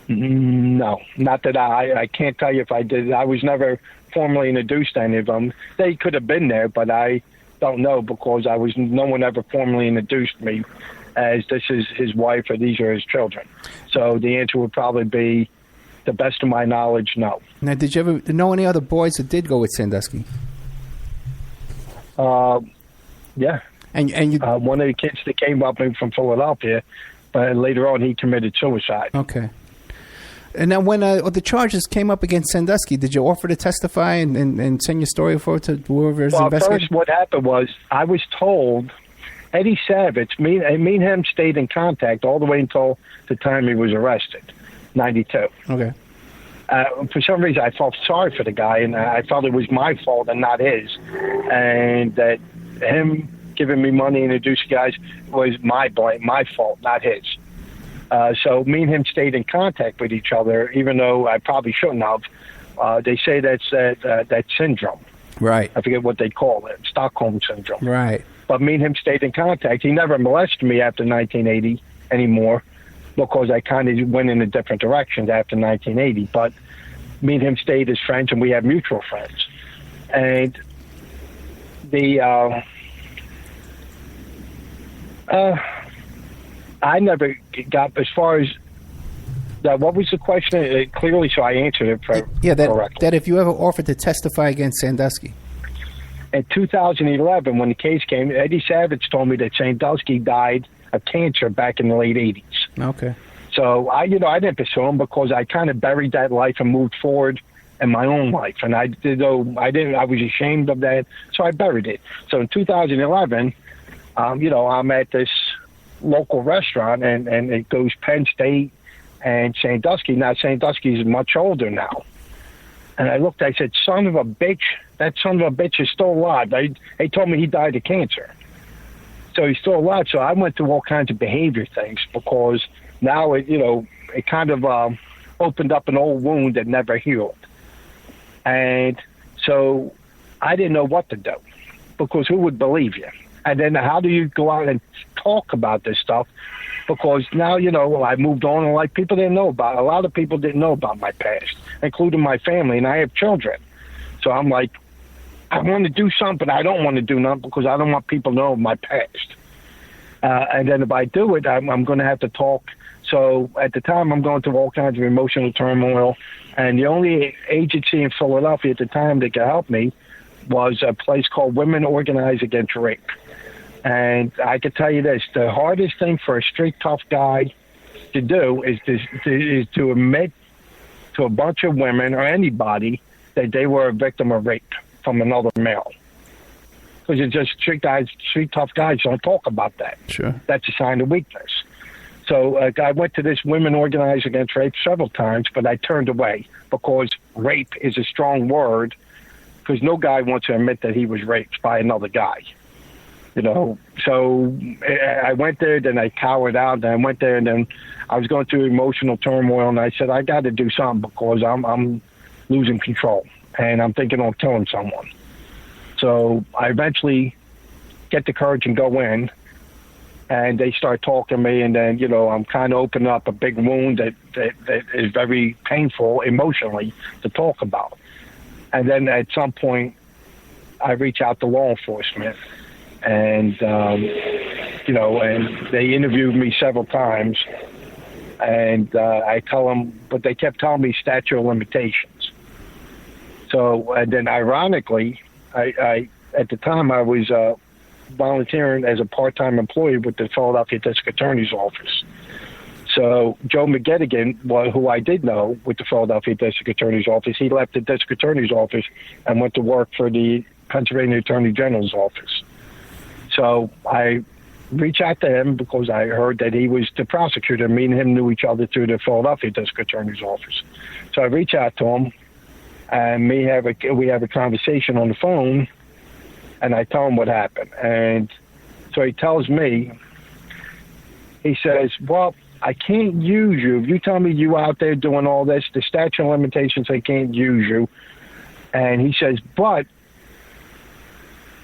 No, not that I can't tell you if I did. I was never formally introduced to any of them. They could have been there, but I don't know because no one ever formally introduced me as this is his wife or these are his children. So the answer would probably be, the best of my knowledge, no. Now, did you ever know any other boys that did go with Sandusky? Yeah. And you one of the kids that came up from Philadelphia, but later on he committed suicide. Okay. And now when the charges came up against Sandusky, did you offer to testify and send your story forward to whoever's investigating? First what happened was I was told Eddie Savage, me and him stayed in contact all the way until the time he was arrested, 92. Okay. For some reason, I felt sorry for the guy, and I felt it was my fault and not his, and that him giving me money and introducing guys was my blame, my fault, not his. So me and him stayed in contact with each other, even though I probably shouldn't have. They say that's that syndrome. Right. I forget what they call it, Stockholm syndrome. Right. But me and him stayed in contact. He never molested me after 1980 anymore because I kind of went in a different direction after 1980. But me and him stayed as friends, and we had mutual friends. And I never got as far as that. What was the question? Clearly, so I answered it correctly. That if you ever offered to testify against Sandusky. In 2011, when the case came, Eddie Savage told me that Sandusky died of cancer back in the late 80s. Okay. So I didn't pursue him because I kind of buried that life and moved forward in my own life, and I was ashamed of that, so I buried it. So in 2011, I'm at this local restaurant, and it goes Penn State and Sandusky. Now Sandusky is much older now. And I looked, I said, son of a bitch, that son of a bitch is still alive. They told me he died of cancer. So he's still alive. So I went through all kinds of behavior things because now it kind of opened up an old wound that never healed. And so I didn't know what to do because who would believe you? And then how do you go out and talk about this stuff? Because now, I moved on in life. People didn't know about it. A lot of people didn't know about my past, including my family, and I have children. So I'm like, I want to do something, but I don't want to do nothing because I don't want people to know my past. And then if I do it, I'm going to have to talk. So at the time, I'm going through all kinds of emotional turmoil. And the only agency in Philadelphia at the time that could help me was a place called Women Organized Against Rape. And I can tell you this, the hardest thing for a street tough guy to do is to admit to a bunch of women or anybody that they were a victim of rape from another male. Because it's just street tough guys don't talk about that. Sure. That's a sign of weakness. So I went to this Women Organized Against Rape several times, but I turned away because rape is a strong word because no guy wants to admit that he was raped by another guy. So I went there, then I cowered out, then I went there, and then I was going through emotional turmoil, and I said, I got to do something because I'm losing control, and I'm thinking of killing someone. So I eventually get the courage and go in, and they start talking to me, and then, I'm kind of opening up a big wound that is very painful emotionally to talk about. And then at some point, I reach out to law enforcement, and and they interviewed me several times, and I tell them, but they kept telling me statute of limitations. So, and then ironically, I at the time I was volunteering as a part-time employee with the Philadelphia District Attorney's Office. So Joe McGettigan, who I did know with the Philadelphia District Attorney's Office, he left the District Attorney's Office and went to work for the Pennsylvania Attorney General's Office. So I reached out to him because I heard that he was the prosecutor. Me and him knew each other through the Philadelphia District Attorney's Office. So I reached out to him, and we have a conversation on the phone, and I tell him what happened. And so he tells me, he says, well, I can't use you. If you tell me you out there doing all this, the statute of limitations, I can't use you. And he says, but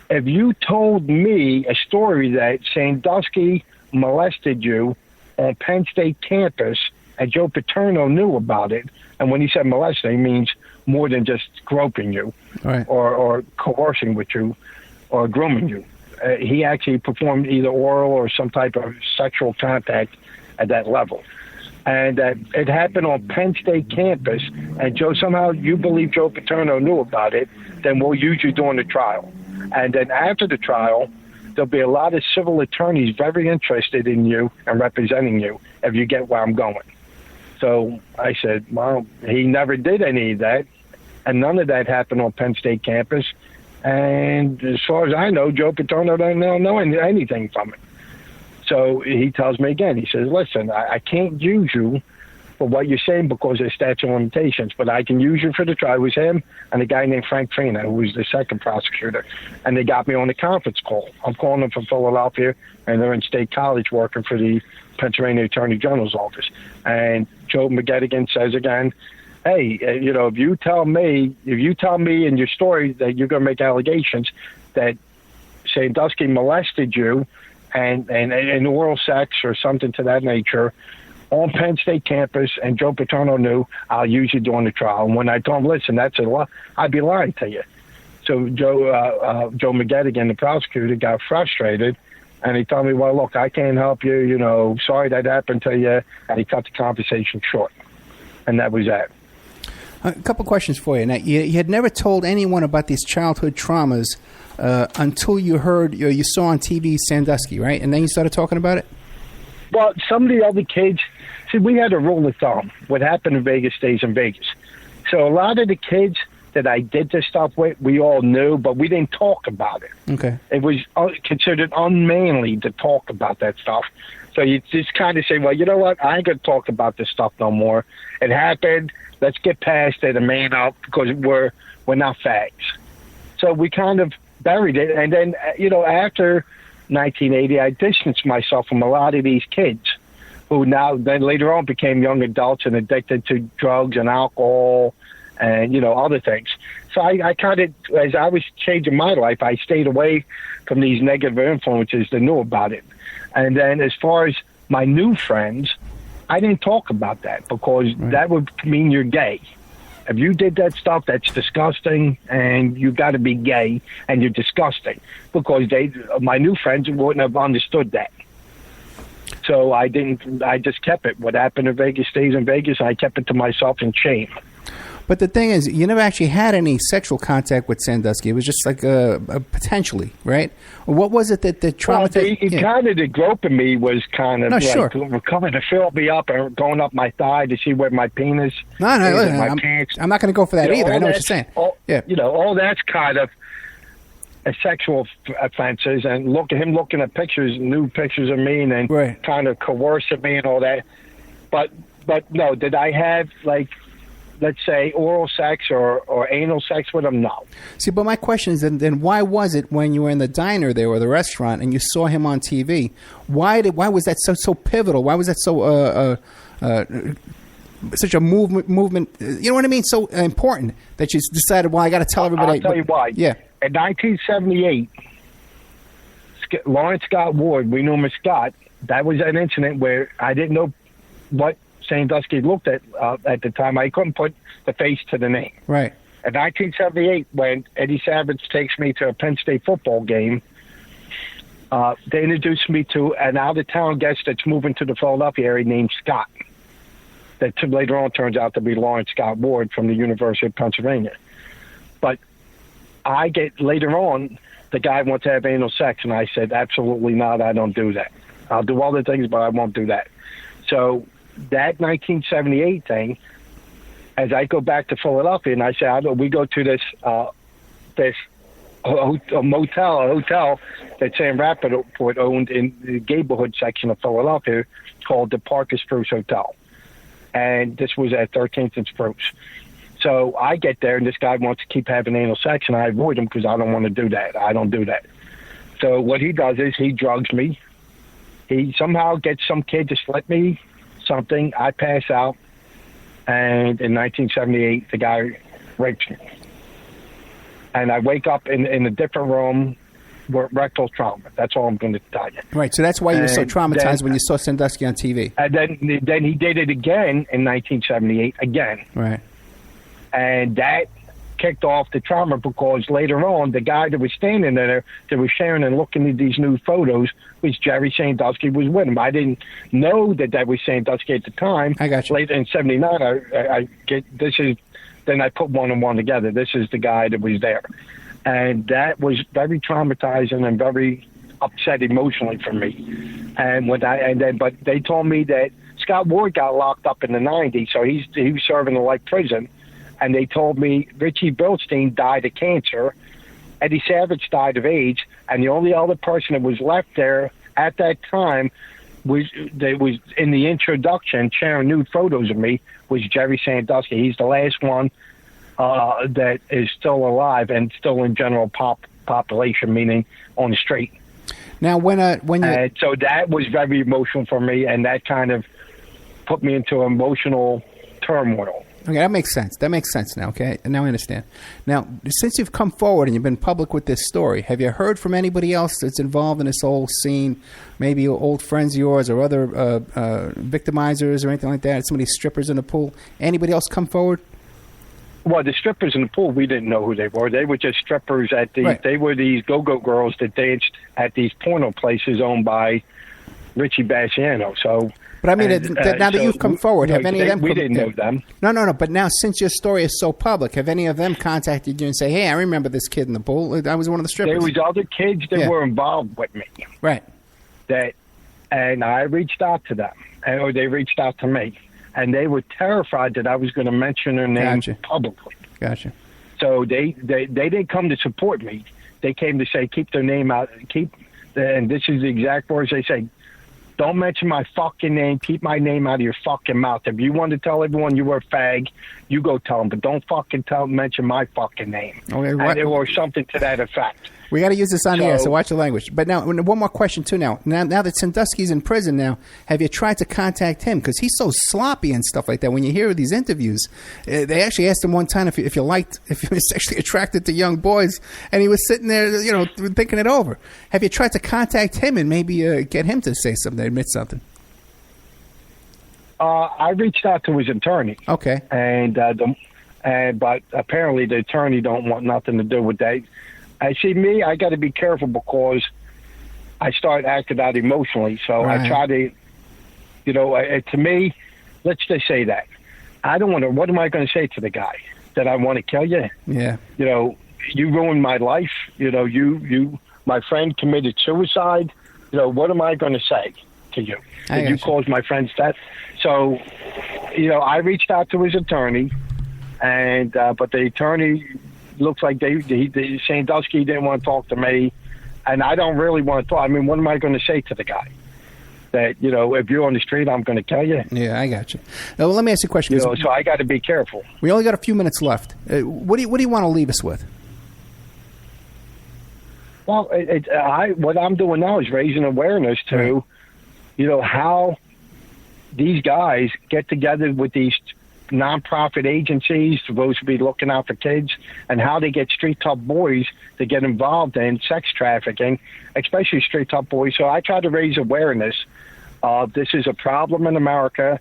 if you told me a story that Sandusky molested you on Penn State campus and Joe Paterno knew about it, and when he said molesting, he means more than just groping you, right, or coercing with you or grooming you. He actually performed either oral or some type of sexual contact at that level. And it happened on Penn State campus, and Joe, somehow you believe Joe Paterno knew about it, then we'll use you during the trial. And then after the trial, there'll be a lot of civil attorneys very interested in you and representing you if you get where I'm going. So I said, well, he never did any of that, and none of that happened on Penn State campus. And as far as I know, Joe Paterno don't know anything from it. So he tells me again, he says, listen, I can't use you for what you're saying because of statute of limitations, but I can use you for the trial. It was him and a guy named Frank Trina, who was the second prosecutor, and they got me on the conference call. I'm calling them from Philadelphia, and they're in State College working for the Pennsylvania Attorney General's office. And Joe McGettigan says again, hey, if you tell me in your story that you're going to make allegations that Sandusky molested you and oral sex or something to that nature on Penn State campus, and Joe Paterno knew, I'll use you during the trial. And when I told him, listen, that's a lie, I'd be lying to you. So Joe McGettigan, the prosecutor, got frustrated, and he told me, well, look, I can't help you, sorry that happened to you, and he cut the conversation short. And that was that. A couple questions for you. Now, you had never told anyone about these childhood traumas until you heard, you saw on TV Sandusky, right? And then you started talking about it? Well, some of the other kids, see, we had a rule of thumb. What happened in Vegas stays in Vegas. So a lot of the kids that I did this stuff with, we all knew, but we didn't talk about it. Okay. It was considered unmanly to talk about that stuff. So you just kind of say, well, you know what? I ain't going to talk about this stuff no more. It happened. Let's get past it and man up because we're not fags. So we kind of buried it. And then, after 1980, I distanced myself from a lot of these kids who then later on became young adults and addicted to drugs and alcohol and, other things. So I kind of, as I was changing my life, I stayed away from these negative influences that knew about it. And then as far as my new friends, I didn't talk about that because that would mean you're gay. If you did that stuff, that's disgusting, and you got to be gay, and you're disgusting because my new friends wouldn't have understood that. So I just kept it. What happened in Vegas stays in Vegas. I kept it to myself in shame. But the thing is, you never actually had any sexual contact with Sandusky. It was just like potentially, right? What was it that traumatized? Kind of the groping me was kind of coming to fill me up and going up my thigh to see where my penis. No, listen, I'm not going to go for that either. I know what you're saying. All that's kind of sexual offenses, and him looking at new pictures of me, and then kind of coercing me and all that. But no, did I have let's say oral sex or anal sex with him? No. See, but my question is then why was it when you were in the diner there or the restaurant and you saw him on TV? Why was that so pivotal? Why was that so such a movement? You know what I mean? So important that you decided, well, I got to tell everybody. I'll tell you why. Yeah. In 1978, Lawrence Scott Ward, we knew him as Scott. That was an incident where I didn't know what Sandusky looked at the time. I couldn't put the face to the name. Right. In 1978, when Eddie Savage takes me to a Penn State football game, they introduced me to an out-of-town guest that's moving to the Philadelphia area named Scott. That later on turns out to be Lawrence Scott Ward from the University of Pennsylvania. But I get later on, the guy wants to have anal sex, and I said, absolutely not, I don't do that. I'll do other things, but I won't do that. So that 1978 thing, as I go back to Philadelphia, and I say, we go to this a hotel that Sam Rappaport owned in the neighborhood section of Philadelphia called the Park and Spruce Hotel. And this was at 13th and Spruce. So I get there, and this guy wants to keep having anal sex, and I avoid him because I don't want to do that. I don't do that. So what he does is he drugs me. He somehow gets some kid to slip me something. I pass out. And in 1978, the guy rapes me. And I wake up in a different room with rectal trauma. That's all I'm going to tell you. Right, so that's why you were so traumatized when you saw Sandusky on TV. And then he did it again in 1978, again. Right. And that kicked off the trauma because later on, the guy that was standing there that was sharing and looking at these new photos was Jerry Sandusky was with him. I didn't know that was Sandusky at the time. I got you. Later in 79, I get this is. Then I put one and one together. This is the guy that was there. And that was very traumatizing and very upset emotionally for me. But they told me that Scott Ward got locked up in the 90s, so he was serving a life prison. And they told me Richie Bilstein died of cancer, Eddie Savage died of AIDS, and the only other person that was left there at that time was in the introduction sharing nude photos of me was Jerry Sandusky. He's the last one that is still alive and still in general population, meaning on the street. Now, so that was very emotional for me, and that kind of put me into emotional turmoil. Okay, that makes sense. That makes sense now, okay? And now I understand. Now, since you've come forward and you've been public with this story, have you heard from anybody else that's involved in this whole scene, maybe old friends of yours or other victimizers or anything like that, some of these strippers in the pool? Anybody else come forward? Well, the strippers in the pool, we didn't know who they were. They were just strippers at these. Right. They were these go-go girls that danced at these porno places owned by Richie Bassiano. So... But I mean, now that you've come forward, have any of them... We didn't know them. No. But now, since your story is so public, have any of them contacted you and say, hey, I remember this kid in the pool. I was one of the strippers. There was other kids that were involved with me. Right. And I reached out to them, or they reached out to me. And they were terrified that I was going to mention their name publicly. Gotcha. So they didn't come to support me. They came to say, keep their name out. And this is the exact words they say. Don't mention my fucking name. Keep my name out of your fucking mouth. If you want to tell everyone you were a fag, you go tell them. But don't fucking mention my fucking name. Okay, or something to that effect. We got to use this on the air, so watch the language. But now, one more question, too, now. Now that Sandusky's in prison now, have you tried to contact him? Because he's so sloppy and stuff like that. When you hear these interviews, they actually asked him one time if you were sexually attracted to young boys, and he was sitting there, thinking it over. Have you tried to contact him and maybe get him to say something, admit something? I reached out to his attorney. Okay. But apparently the attorney don't want nothing to do with that. I got to be careful because I start acting out emotionally. So right. I try to, to me, let's just say that. I don't want to, what am I going to say to the guy? That I want to kill you? Yeah. You ruined my life. My friend committed suicide. What am I going to say to you? Did you cause my friend's death? So, I reached out to his attorney, but the attorney looks like Sandusky didn't want to talk to me, and I don't really want to talk. I mean, what am I going to say to the guy? That, if you're on the street, I'm going to kill you? Yeah, I got you. Now, well, let me ask you a question. So I got to be careful. We only got a few minutes left. What do you want to leave us with? Well, what I'm doing now is raising awareness to, how these guys get together with these nonprofit agencies supposed to be looking out for kids, and how they get street tough boys to get involved in sex trafficking, especially street tough boys. So I try to raise awareness. This is a problem in America.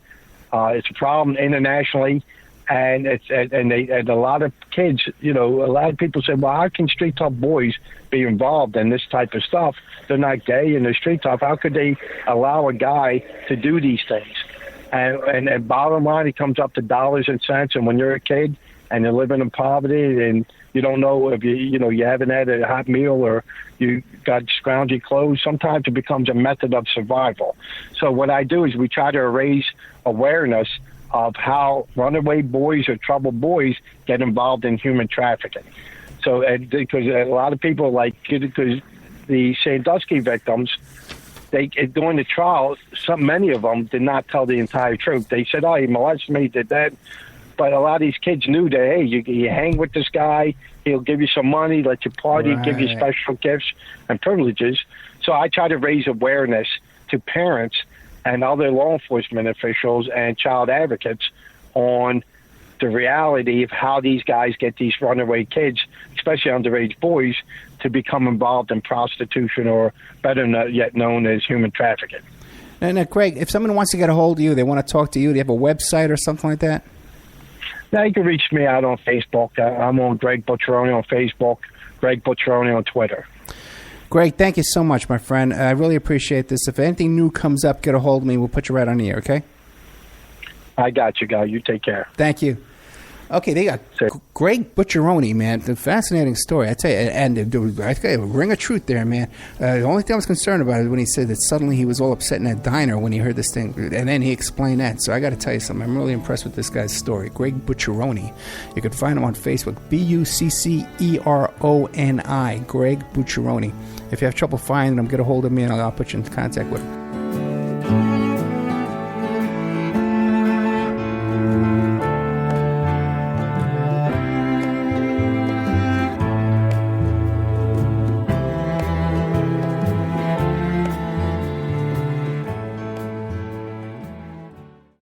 It's a problem internationally. And and a lot of kids, a lot of people say, well, how can street tough boys be involved in this type of stuff? They're not gay and they're street tough. How could they allow a guy to do these things? And bottom line, it comes up to dollars and cents. And when you're a kid and you're living in poverty and you don't know if you haven't had a hot meal or you got scroungy clothes, sometimes it becomes a method of survival. So what I do is we try to raise awareness of how runaway boys or troubled boys get involved in human trafficking. So because a lot of people, because the Sandusky victims, during the trial, many of them did not tell the entire truth. They said, oh, he molested me, did that. But a lot of these kids knew that, hey, you hang with this guy, he'll give you some money, let you party, give you special gifts and privileges. So I try to raise awareness to parents and other law enforcement officials and child advocates on the reality of how these guys get these runaway kids, especially underage boys, to become involved in prostitution or better yet known as human trafficking. Now, Greg, if someone wants to get a hold of you, they want to talk to you, do you have a website or something like that? Now you can reach me out on Facebook. I'm on Greg Bucceroni on Facebook, Greg Bucceroni on Twitter. Greg, thank you so much, my friend. I really appreciate this. If anything new comes up, get a hold of me. We'll put you right on the air, okay? I got you, guy. You take care. Thank you. Okay, they got Greg Bucceroni, man. The fascinating story, I tell you. And I got a ring of truth there, man. The only thing I was concerned about is when he said that suddenly he was all upset in that diner when he heard this thing, and then he explained that. So I got to tell you something. I'm really impressed with this guy's story. Greg Bucceroni. You can find him on Facebook. Bucceroni. Greg Bucceroni. If you have trouble finding him, get a hold of me, and I'll put you in contact with him.